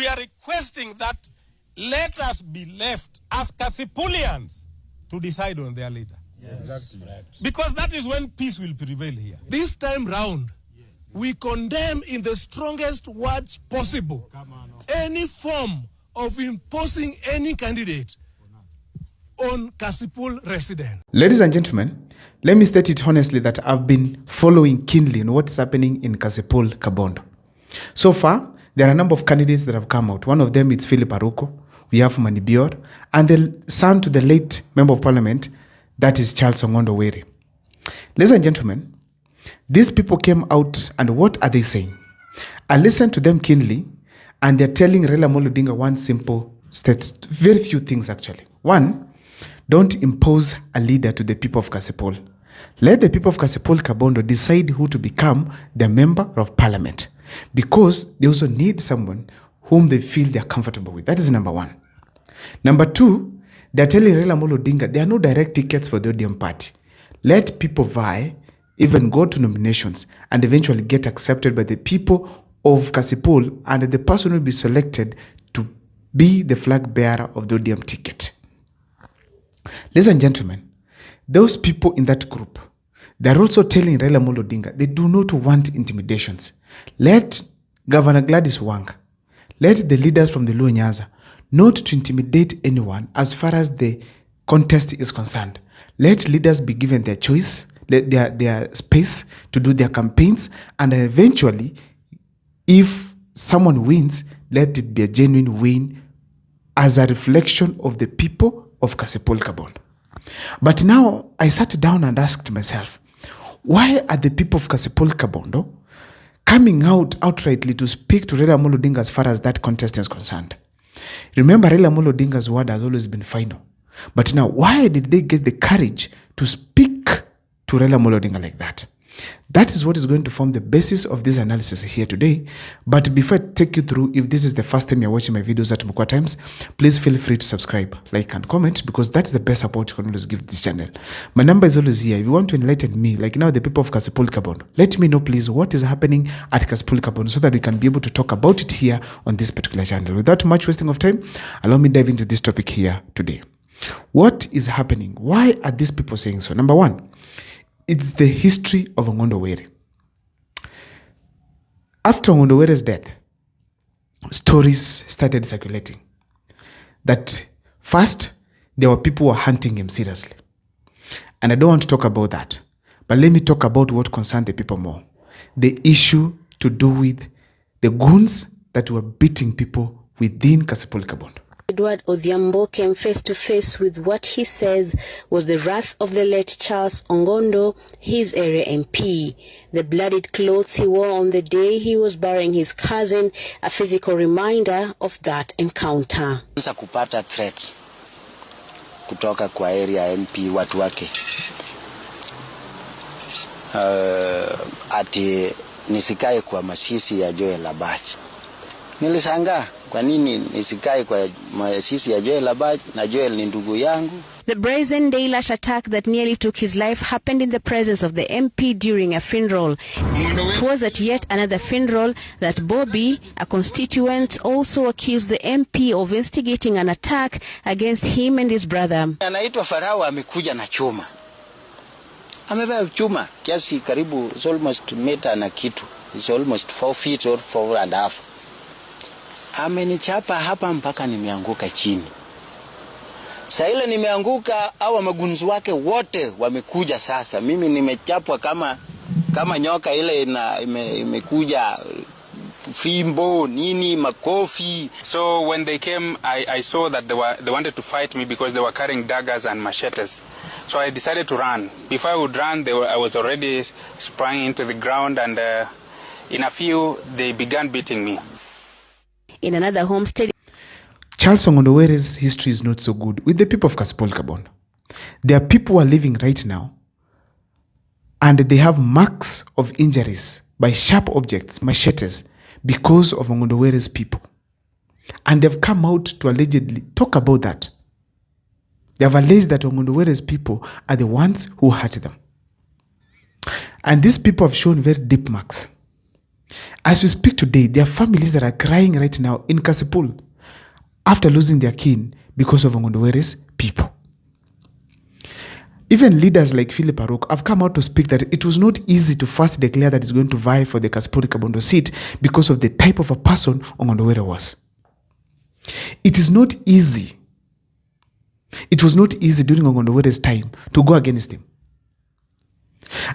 are requesting that let us be left as Kasipulians to decide on their leader. Yes. Exactly. Because that is when peace will prevail here. This time round, we condemn in the strongest words possible any form of imposing any candidate on Kasipul resident. Ladies and gentlemen, let me state it honestly that I've been following keenly on what's happening in Kasipul, Kabondo. So far, there are a number of candidates that have come out. One of them is Philip Aruko. We have Manibior, and the son to the late Member of Parliament, that is Charles Ongondo Were. Ladies and gentlemen, these people came out, and what are they saying? I listened to them keenly, and they're telling Raila Amolo Odinga one simple state, very few things actually. One, don't impose a leader to the people of Kasipul. Let the people of Kasipul Kabondo decide who to become the Member of Parliament, because they also need someone whom they feel they are comfortable with. That is number one. Number two, they're telling Raila Amolo Odinga there are no direct tickets for the ODM party. Let people vie, even go to nominations, and eventually get accepted by the people of Kasipul, and the person will be selected to be the flag bearer of the ODM ticket. Ladies and gentlemen, those people in that group, they're also telling Raila Amolo Odinga they do not want intimidations. Let Governor Gladys Wanga, let the leaders from the Luo Nyanza not to intimidate anyone as far as the contest is concerned. Let leaders be given their choice, let their space to do their campaigns, and eventually, if someone wins, let it be a genuine win as a reflection of the people of Kasipul Kabondo. But now I sat down and asked myself, why are the people of Kasipul Kabondo coming out outrightly to speak to Raila Amolo Odinga as far as that contest is concerned? Remember, Raila Amolo Odinga's word has always been final. But now, why did they get the courage to speak to Raila Amolo Odinga like that? That is what is going to form the basis of this analysis here today. But before I take you through, if this is the first time you're watching my videos at Mukwa Times, please feel free to subscribe, like, and comment, because that is the best support you can always give this channel. My number is always here. If you want to enlighten me, like now the people of Kasipul Kabondo, let me know please what is happening at Kasipul Kabondo so that we can be able to talk about it here on this particular channel. Without much wasting of time, allow me dive into this topic here today. What is happening? Why are these people saying so? Number one, it's the history of Ongondo Were. After Ongondo Were's death, stories started circulating that first, there were people who were hunting him seriously. And I don't want to talk about that. But let me talk about what concerned the people more. The issue to do with the goons that were beating people within Kasipul Kabondo. Edward Odhiambo came face to face with what he says was the wrath of the late Charles Ongondo, his area MP. The bloodied clothes he wore on the day he was burying his cousin, a physical reminder of that encounter. Anza kupata threats kutoka kwa area MP watu wake. Ati nisikae kwa masisi ya Joel Labachi. Nilishangaa kwa nini nisikae kwa masisi ya Joel Labachi na Joel ni ndugu yangu. The brazen daylash attack that nearly took his life happened in the presence of the MP during a funeral. It was at yet another funeral that Bobby, a constituent, also accused the MP of instigating an attack against him and his brother. Anaitwa Farao amekuja na chuma. Amebeba chuma kiasi karibu, it's almost meter na kitu. It's almost 4 feet or 4.5. Amenichapa hapa mpaka nimeanguka chini. Sasa ile nimeanguka, hawa magunzi wake wote wamekuja sasa. Mimi nimechapwa kama nyoka ile imekuja fimbo nini makofi. So when they came, I saw that they wanted to fight me because they were carrying daggers and machetes. So I decided to run. Before I would run, I was already sprang into the ground, and in a few they began beating me. In another homestead, Charles Ongondo Were's history is not so good with the people of Kasipul Kabondo. There are people who are living right now, and they have marks of injuries by sharp objects, machetes, because of Ongondo Were's people. And they've come out to allegedly talk about that. They have alleged that Ongondo Were's people are the ones who hurt them. And these people have shown very deep marks. As we speak today, there are families that are crying right now in Kasipul after losing their kin because of Ongondowere's people. Even leaders like Philip Aruk have come out to speak that it was not easy to first declare that he's going to vie for the Kasipul Kabondo seat because of the type of a person Ongondowere was. It is not easy. It was not easy during Ongondowere's time to go against him.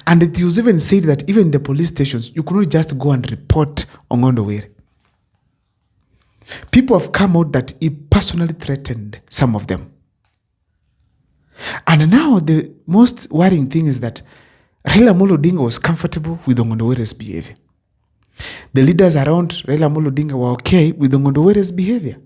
And it was even said that even in the police stations, you could not just go and report Ongondowere. People have come out that he personally threatened some of them. And now the most worrying thing is that Raila Amolo Odinga was comfortable with Ongondowere's behavior. The leaders around Raila Amolo Odinga were okay with Ongondowere's behavior.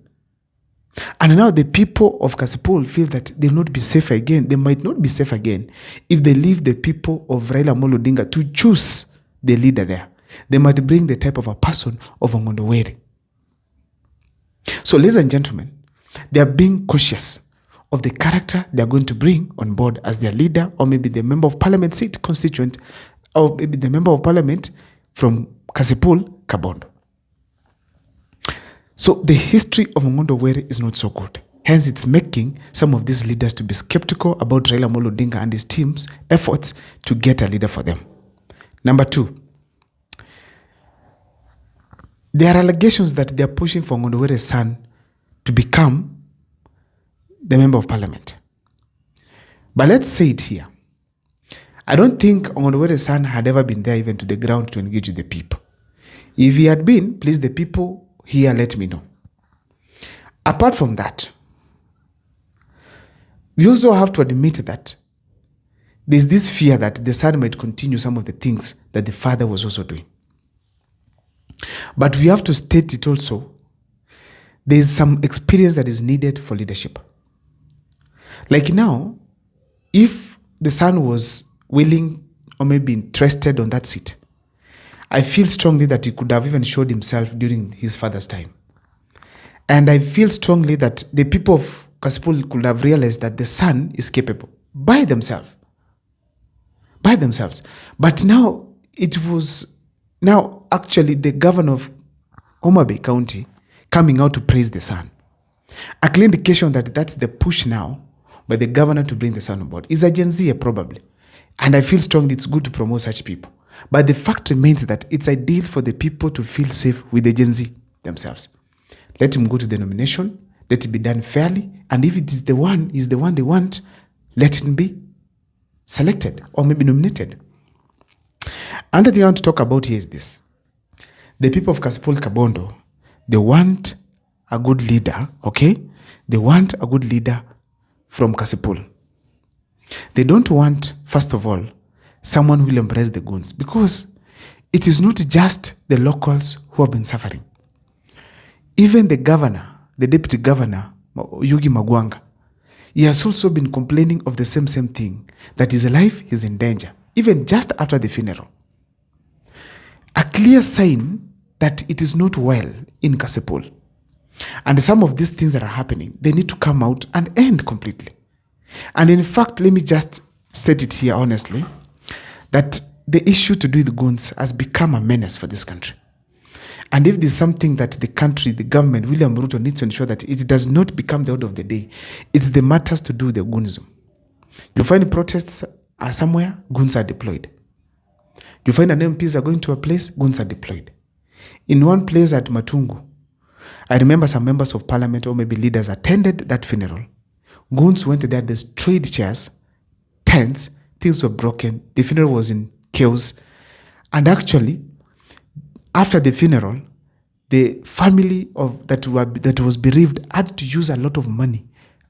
And now the people of Kasipul feel that they will not be safe again. They might not be safe again if they leave the people of Raila Amolo Odinga to choose the leader there. They might bring the type of a person of Ongondowere. So, ladies and gentlemen, they are being cautious of the character they are going to bring on board as their leader, or maybe the member of parliament seat constituent, or maybe the member of parliament from Kasipul Kabondo. So the history of Ongondowere is not so good. Hence, it's making some of these leaders to be skeptical about Raila Amolo Odinga and his team's efforts to get a leader for them. Number two, there are allegations that they are pushing for Ongondowere's son to become the member of parliament. But let's say it here. I don't think Ongondowere's son had ever been there even to the ground to engage with the people. If he had been, please, the people here, let me know. Apart from that, we also have to admit that there's this fear that the son might continue some of the things that the father was also doing. But we have to state it also. There's some experience that is needed for leadership. Like now, if the son was willing or maybe interested on that seat, I feel strongly that he could have even showed himself during his father's time. And I feel strongly that the people of Kasipul could have realized that the son is capable by themselves. By themselves. But now, it was actually the governor of Homa Bay County coming out to praise the son. A clear indication that that's the push now by the governor to bring the son on board. Is a Gen Z probably. And I feel strongly it's good to promote such people. But the fact remains that it's ideal for the people to feel safe with the Gen Z themselves. Let him go to the nomination. Let it be done fairly. And if it is the one they want, let him be selected or maybe nominated. Another thing I want to talk about here is this. The people of Kasipul Kabondo, they want a good leader, okay? They want a good leader from Kasipul. They don't want, first of all, someone who will embrace the goons, because it is not just the locals who have been suffering. Even the governor, the deputy governor, Yugi Magwanga, he has also been complaining of the same thing, that his life is in danger, even just after the funeral. A clear sign that it is not well in Kasipul. And some of these things that are happening, they need to come out and end completely. And in fact, let me just state it here honestly, that the issue to do with goons has become a menace for this country. And if there's something that the country, the government, William Ruto needs to ensure that it does not become the order of the day, it's the matters to do with the goonism. You find protests are somewhere, goons are deployed. You find an MPs are going to a place, goons are deployed. In one place at Matungu, I remember some members of parliament or maybe leaders attended that funeral. Goons went there, destroyed chairs, tents, things were broken. The funeral was in chaos. And actually, after the funeral, the family of that was bereaved had to use a lot of money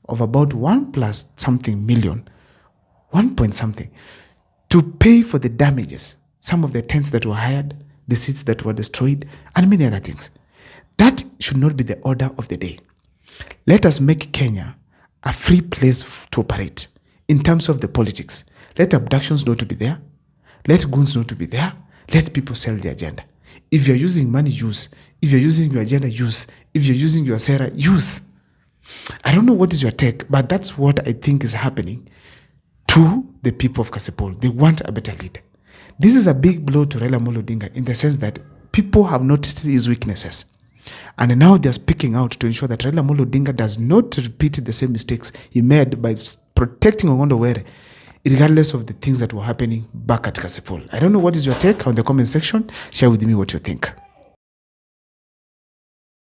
of about 1 plus something million, 1 point something, to pay for the damages. Some of the tents that were hired, the seats that were destroyed, and many other things. That should not be the order of the day. Let us make Kenya a free place to operate in terms of the politics. Let abductions not to be there. Let goons not to be there. Let people sell the agenda. If you're using money, use. If you're using your agenda, use. If you're using your Sarah, use. I don't know what is your take, but that's what I think is happening to the people of Kasipul. They want a better leader. This is a big blow to Raila Amolo Odinga in the sense that people have noticed his weaknesses. And now they're speaking out to ensure that Raila Amolo Odinga does not repeat the same mistakes he made by protecting Ongondo Were, regardless of the things that were happening back at Kasipul. I don't know what is your take on the comment section. Share with me what you think.